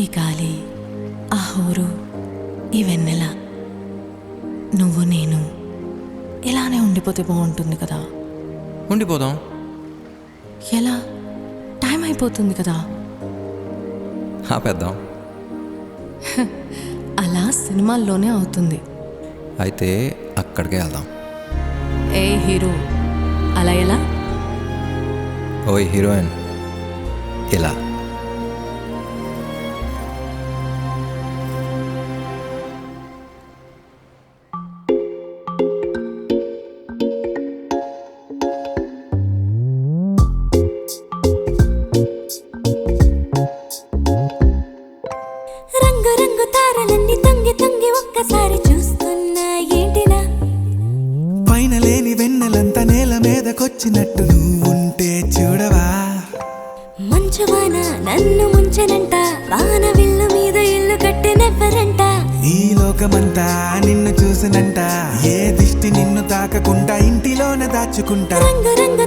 ఈ గాలి, ఆ హోరు, ఈ వెన్నెల, నువ్వు నేను ఇలానే ఉండిపోతే బాగుంటుంది కదా. ఉండిపోదాం. ఎలా? టైం అయిపోతుంది కదా. ఆపేద్దాం. అలా సినిమాల్లోనే అవుతుంది. అయితే అక్కడికే వెళ్దాం. ఏ హీరో, అలా ఎలా? ఓయ్ హీరోయిన్, ఇలా. రంగు రంగు తారలన్నీ తొంగి తొంగి ఒక్కసారి చూస్తున్నా ఏంటిలా? పైన లేని వెన్నెలంతా నేల మీదకొచ్చినట్టు నువ్వుంటే చూడవా? మంచువాన నన్ను ముంచెనంట, వాన విల్లు మీద ఇల్లు కట్టినెవ్వరంట. ఈ లోకమంతా నిన్ను చూసినంట, ఏ దిష్టి నిన్ను తాకకుండా ఇంటిలోనే దాచుకుంటా. రంగు రంగు